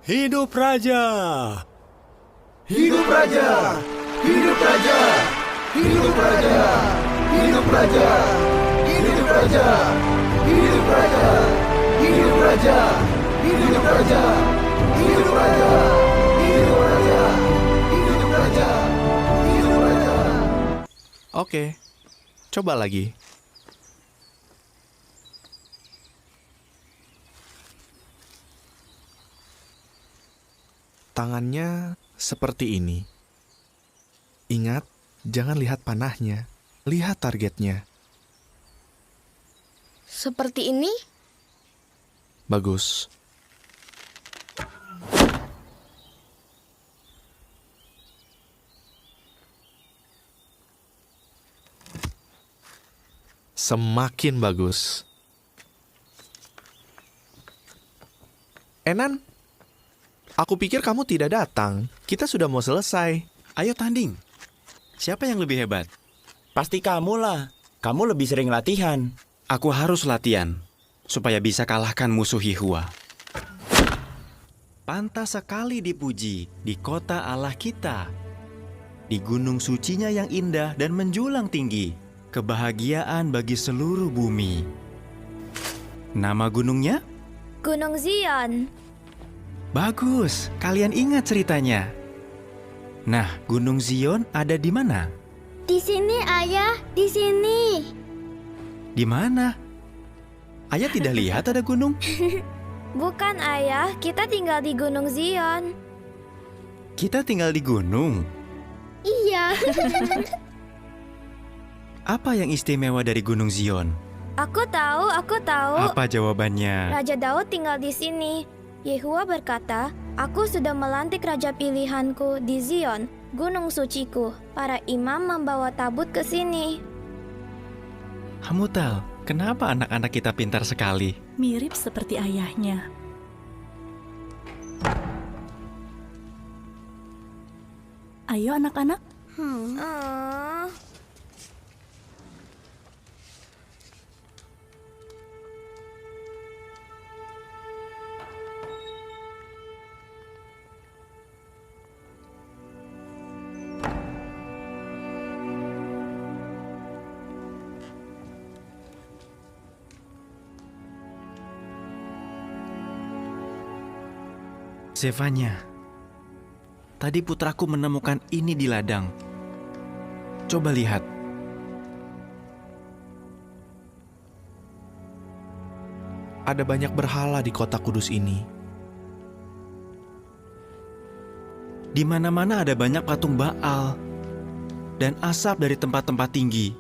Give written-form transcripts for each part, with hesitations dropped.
Hidup Raja! Hidup Raja! Hidup Raja! Hidup Raja! Hidup Raja! Hidup Raja! Hidup Raja! Hidup Raja! Hidup Raja! Hidup Raja! Hidup Raja! Hidup Raja! Hidup Raja! Oke, coba lagi. Tangannya seperti ini. Ingat, jangan lihat panahnya. Lihat targetnya. Seperti ini? Bagus. Semakin bagus. Enan, aku pikir kamu tidak datang. Kita sudah mau selesai. Ayo tanding. Siapa yang lebih hebat? Pasti kamu lah. Kamu lebih sering latihan. Aku harus latihan supaya bisa kalahkan musuh Yehua. Pantas sekali dipuji di kota Allah kita. Di gunung sucinya yang indah dan menjulang tinggi. Kebahagiaan bagi seluruh bumi. Nama gunungnya? Gunung Zion. Bagus, kalian ingat ceritanya. Nah, Gunung Zion ada di mana? Di sini, Ayah. Di sini. Di mana? Ayah tidak lihat ada gunung? Bukan, Ayah. Kita tinggal di Gunung Zion. Kita tinggal di gunung. Iya. Apa yang istimewa dari Gunung Zion? Aku tahu. Apa jawabannya? Raja Daud tinggal di sini. Yehua berkata, "Aku sudah melantik raja pilihanku di Zion, gunung suciku." Para imam membawa tabut ke sini. Hamutal, kenapa anak-anak kita pintar sekali? Mirip seperti ayahnya. Ayo anak-anak. Oh. Zefanya, tadi putraku menemukan ini di ladang. Coba lihat. Ada banyak berhala di kota kudus ini. Di mana-mana ada banyak patung Baal dan asap dari tempat-tempat tinggi.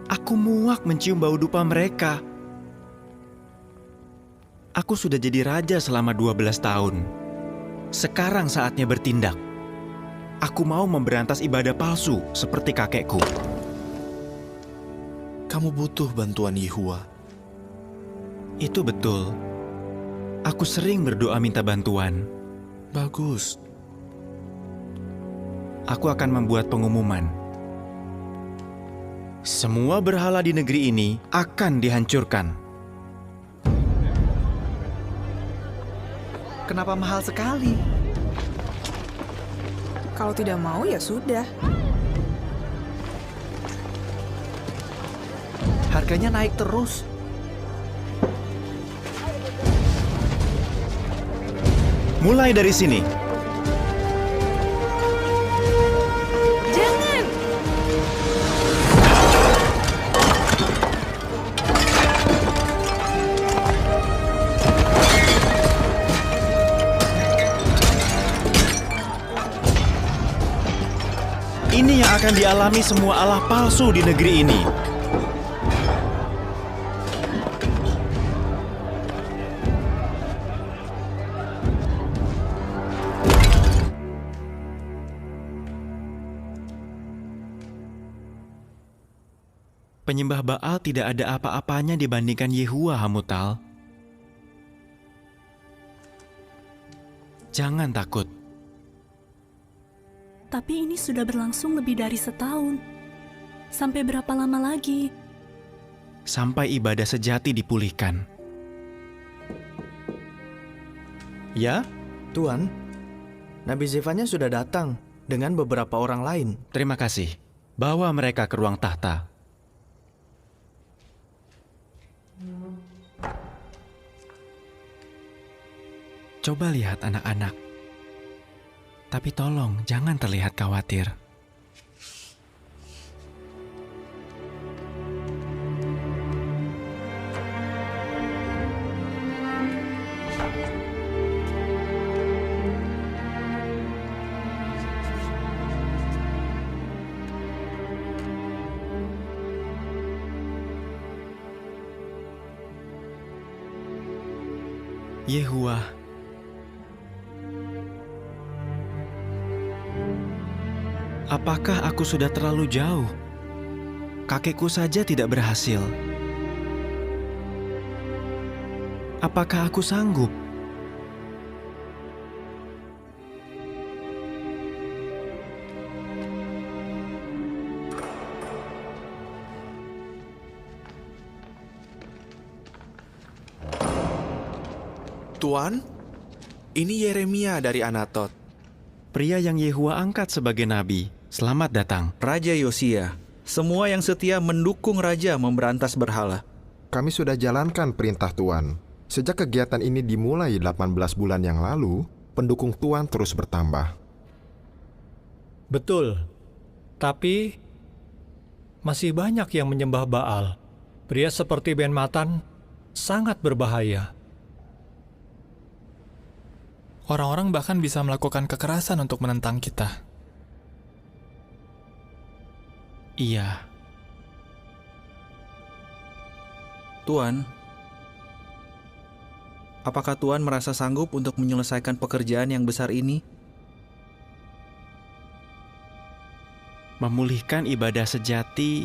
Aku muak mencium bau dupa mereka. Aku sudah jadi raja selama 12 tahun. Sekarang saatnya bertindak. Aku mau memberantas ibadah palsu seperti kakekku. Kamu butuh bantuan Yehua. Itu betul. Aku sering berdoa minta bantuan. Bagus. Aku akan membuat pengumuman. Semua berhala di negeri ini akan dihancurkan. Kenapa mahal sekali? Kalau tidak mau ya sudah. Harganya naik terus. Mulai dari sini. Jangan! Ini yang akan dialami semua Allah palsu di negeri ini. Penyembah Baal tidak ada apa-apanya dibandingkan Yehua, Hamutal. Jangan takut. Tapi ini sudah berlangsung lebih dari setahun. Sampai berapa lama lagi? Sampai ibadah sejati dipulihkan. Ya, Tuan, Nabi Zefanya sudah datang dengan beberapa orang lain. terima kasih. Bawa mereka ke ruang tahta. Coba lihat anak-anak. Tapi tolong jangan terlihat khawatir. Yehua, apakah aku sudah terlalu jauh? Kakekku saja tidak berhasil. Apakah aku sanggup? Tuan, ini Yeremia dari Anatot. Pria yang Yehua angkat sebagai nabi. Selamat datang. Raja Yosia, semua yang setia mendukung raja memberantas berhala. Kami sudah jalankan perintah Tuan. Sejak kegiatan ini dimulai 18 bulan yang lalu, pendukung Tuan terus bertambah. Betul, tapi masih banyak yang menyembah Baal. Pria seperti Ben Matan sangat berbahaya. Orang-orang bahkan bisa melakukan kekerasan untuk menentang kita. Iya. Tuan, apakah Tuan merasa sanggup untuk menyelesaikan pekerjaan yang besar ini? Memulihkan ibadah sejati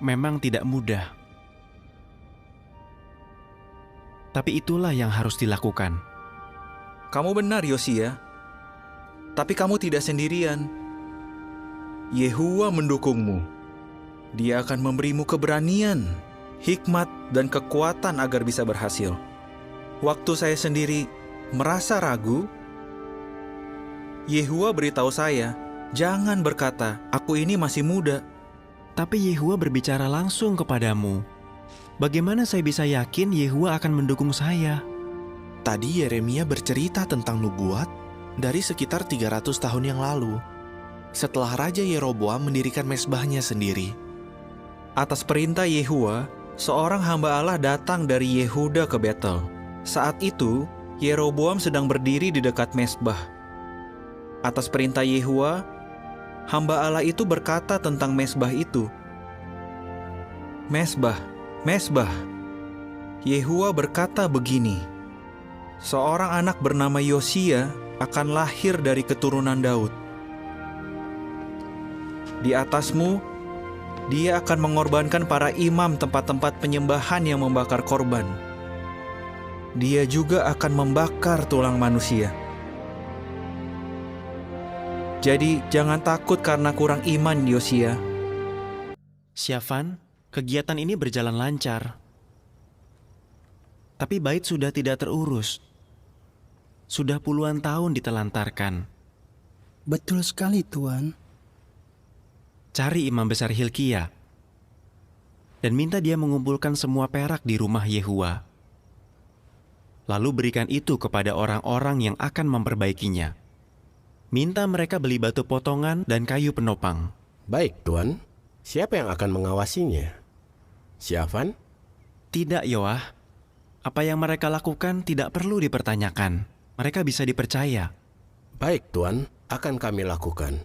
memang tidak mudah. Tapi itulah yang harus dilakukan. Kamu benar, Yosia. Tapi kamu tidak sendirian. Yehua mendukungmu. Dia akan memberimu keberanian, hikmat, dan kekuatan agar bisa berhasil. Waktu saya sendiri merasa ragu, Yehua beritahu saya, jangan berkata, aku ini masih muda. Tapi Yehua berbicara langsung kepadamu. Bagaimana saya bisa yakin Yehua akan mendukung saya? Tadi Yeremia bercerita tentang nubuat dari sekitar 300 tahun yang lalu. Setelah Raja Yeroboam mendirikan mezbahnya sendiri. Atas perintah Yehua, seorang hamba Allah datang dari Yehuda ke Betel. Saat itu, Yeroboam sedang berdiri di dekat mezbah. Atas perintah Yehua, hamba Allah itu berkata tentang mezbah itu. Mezbah, mezbah. Yehua berkata begini, seorang anak bernama Yosia akan lahir dari keturunan Daud. Di atasmu, dia akan mengorbankan para imam tempat-tempat penyembahan yang membakar korban. Dia juga akan membakar tulang manusia. Jadi jangan takut karena kurang iman, Yosia. Syafan, kegiatan ini berjalan lancar. Tapi bait sudah tidak terurus. Sudah puluhan tahun ditelantarkan. Betul sekali, Tuan. Cari imam besar Hilkia dan minta dia mengumpulkan semua perak di rumah Yehua. Lalu berikan itu kepada orang-orang yang akan memperbaikinya. Minta mereka beli batu potongan dan kayu penopang. Baik, Tuan. Siapa yang akan mengawasinya? Syafan? Tidak, Yoah. Apa yang mereka lakukan tidak perlu dipertanyakan. Mereka bisa dipercaya. Baik, Tuan. Akan kami lakukan.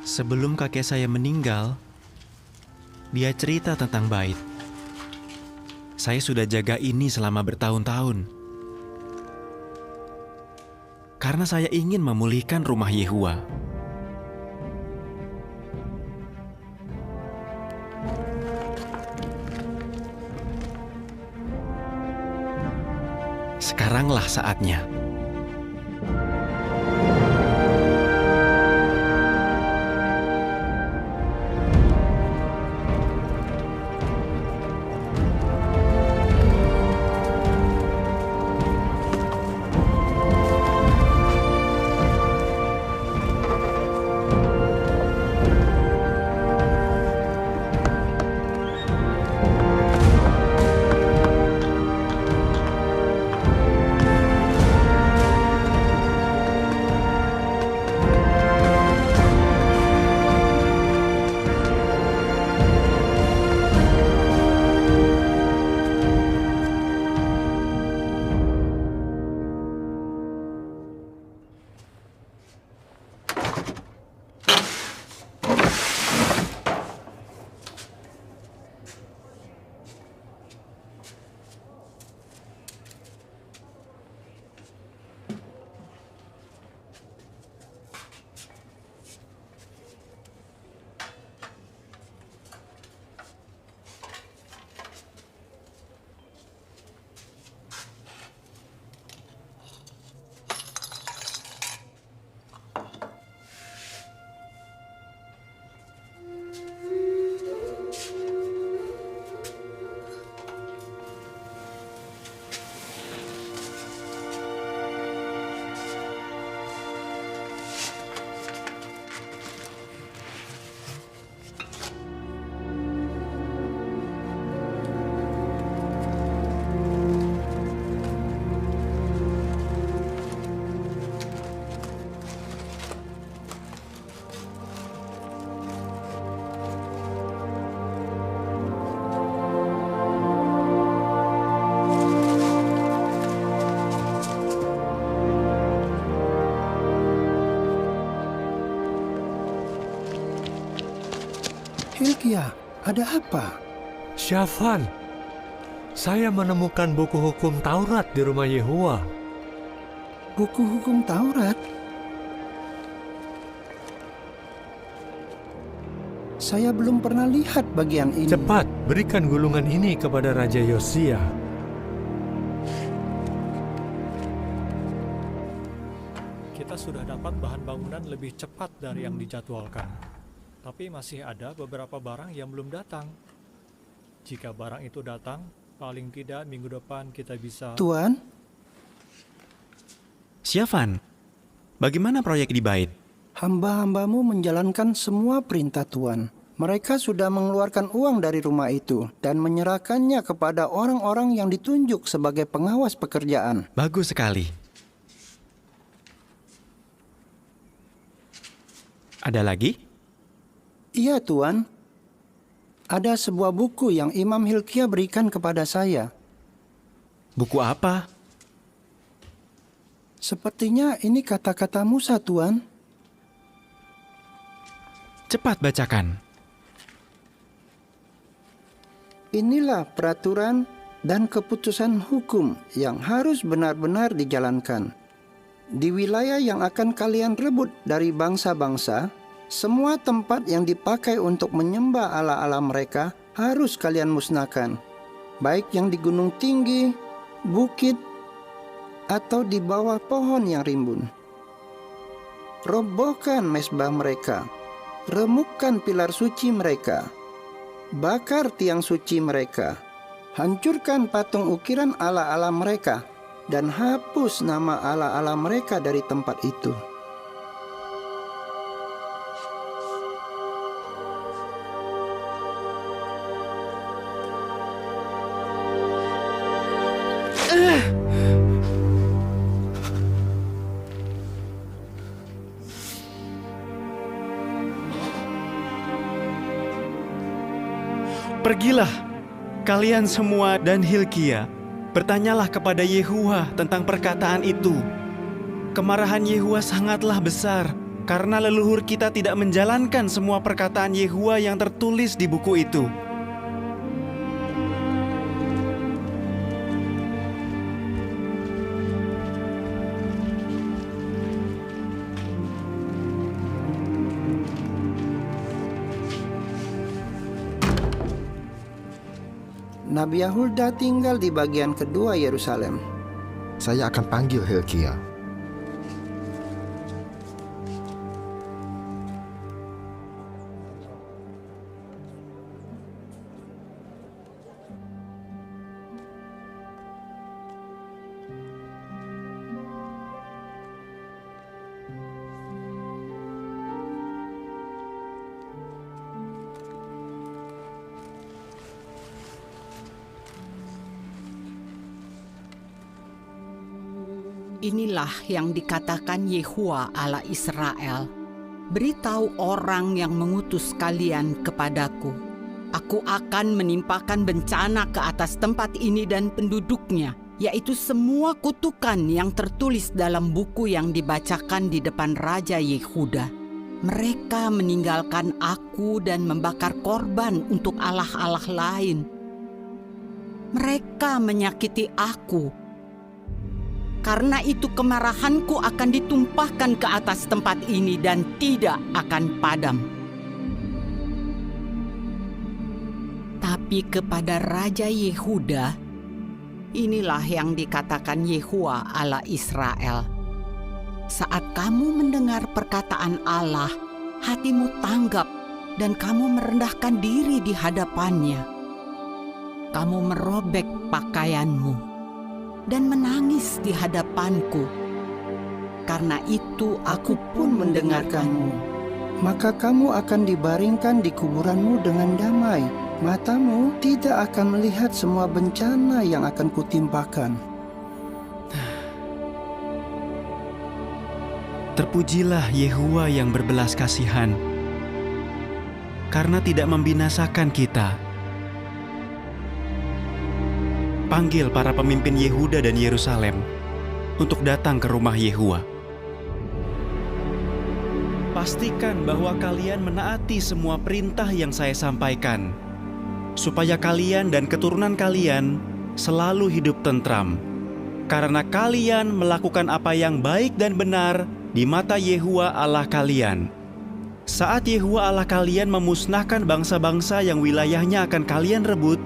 Sebelum kakek saya meninggal, dia cerita tentang bait. Saya sudah jaga ini selama bertahun-tahun. Karena saya ingin memulihkan rumah Yehua. Sekaranglah saatnya. Hilkia, ada apa? Syafan, saya menemukan buku hukum Taurat di rumah Yehua. Buku hukum Taurat? Saya belum pernah lihat bagian ini. Cepat, berikan gulungan ini kepada Raja Yosia. Kita sudah dapat bahan bangunan lebih cepat dari yang dijadwalkan. Tapi masih ada beberapa barang yang belum datang. Jika barang itu datang, paling tidak minggu depan kita bisa... Tuan? Syafan, bagaimana proyek di bait? Hamba-hambamu menjalankan semua perintah Tuan. Mereka sudah mengeluarkan uang dari rumah itu dan menyerahkannya kepada orang-orang yang ditunjuk sebagai pengawas pekerjaan. Bagus sekali. Ada lagi? Iya, Tuan. Ada sebuah buku yang Imam Hilkia berikan kepada saya. Buku apa? Sepertinya ini kata-kata Musa, Tuan. Cepat bacakan. Inilah peraturan dan keputusan hukum yang harus benar-benar dijalankan. Di wilayah yang akan kalian rebut dari bangsa-bangsa, semua tempat yang dipakai untuk menyembah ala-ala mereka harus kalian musnahkan, baik yang di gunung tinggi, bukit, atau di bawah pohon yang rimbun. Robohkan mezbah mereka, remukkan pilar suci mereka, bakar tiang suci mereka, hancurkan patung ukiran ala-ala mereka, dan hapus nama ala-ala mereka dari tempat itu. Pergilah, kalian semua dan Hilkia, bertanyalah kepada Yehua tentang perkataan itu. Kemarahan Yehua sangatlah besar, karena leluhur kita tidak menjalankan semua perkataan Yehua yang tertulis di buku itu. Nabi Yahuda tinggal di bagian kedua Yerusalem. Saya akan panggil Hilkia. Inilah yang dikatakan Yehua Allah Israel. Beritahu orang yang mengutus kalian kepadaku. Aku akan menimpakan bencana ke atas tempat ini dan penduduknya, yaitu semua kutukan yang tertulis dalam buku yang dibacakan di depan Raja Yehuda. Mereka meninggalkan aku dan membakar korban untuk allah-allah lain. Mereka menyakiti aku. Karena itu kemarahanku akan ditumpahkan ke atas tempat ini dan tidak akan padam. Tapi kepada Raja Yehuda, inilah yang dikatakan Yehua Allah Israel. Saat kamu mendengar perkataan Allah, hatimu tanggap dan kamu merendahkan diri di hadapannya. Kamu merobek pakaianmu dan menangis di hadapanku. Karena itu aku pun mendengarkanmu. Maka kamu akan dibaringkan di kuburanmu dengan damai. Matamu tidak akan melihat semua bencana yang akan kutimpakan. Terpujilah Yehua yang berbelas kasihan, karena tidak membinasakan kita. Panggil para pemimpin Yehuda dan Yerusalem untuk datang ke rumah Yehua. pastikan bahwa kalian menaati semua perintah yang saya sampaikan, supaya kalian dan keturunan kalian selalu hidup tentram, karena kalian melakukan apa yang baik dan benar di mata Yehuwa Allah kalian. Saat Yehuwa Allah kalian memusnahkan bangsa-bangsa yang wilayahnya akan kalian rebut,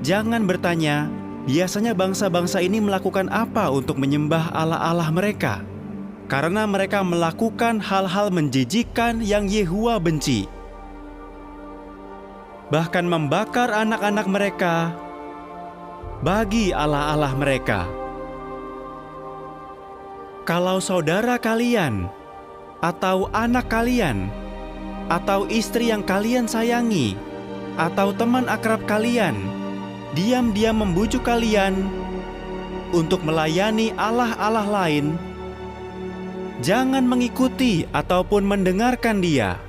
jangan bertanya, biasanya bangsa-bangsa ini melakukan apa untuk menyembah Allah-Allah mereka? Karena mereka melakukan hal-hal menjijikkan yang Yehuwa benci. Bahkan membakar anak-anak mereka bagi Allah-Allah mereka. Kalau saudara kalian, atau anak kalian, atau istri yang kalian sayangi, atau teman akrab kalian, diam-diam membujuk kalian untuk melayani Allah-Allah lain, jangan mengikuti ataupun mendengarkan dia.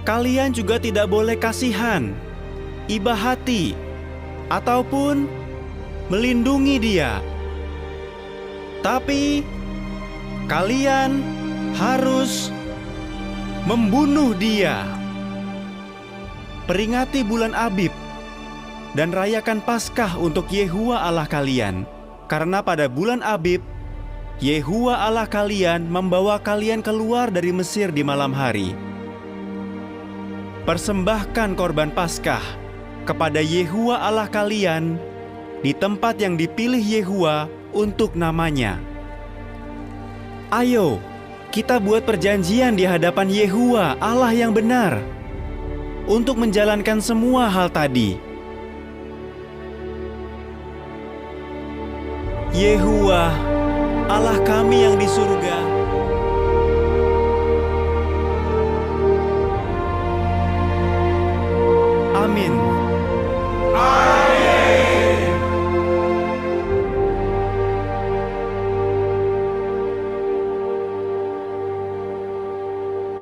Kalian juga tidak boleh kasihan, iba hati, ataupun melindungi dia. Tapi kalian harus membunuh dia. Peringati bulan Abib dan rayakan Paskah untuk Yehuwa Allah kalian, karena pada bulan Abib, Yehuwa Allah kalian membawa kalian keluar dari Mesir di malam hari. Persembahkan korban Paskah kepada Yehuwa Allah kalian di tempat yang dipilih Yehuwa untuk namanya. Ayo, kita buat perjanjian di hadapan Yehuwa Allah yang benar untuk menjalankan semua hal tadi. Yehuwa Allah kami yang di surga,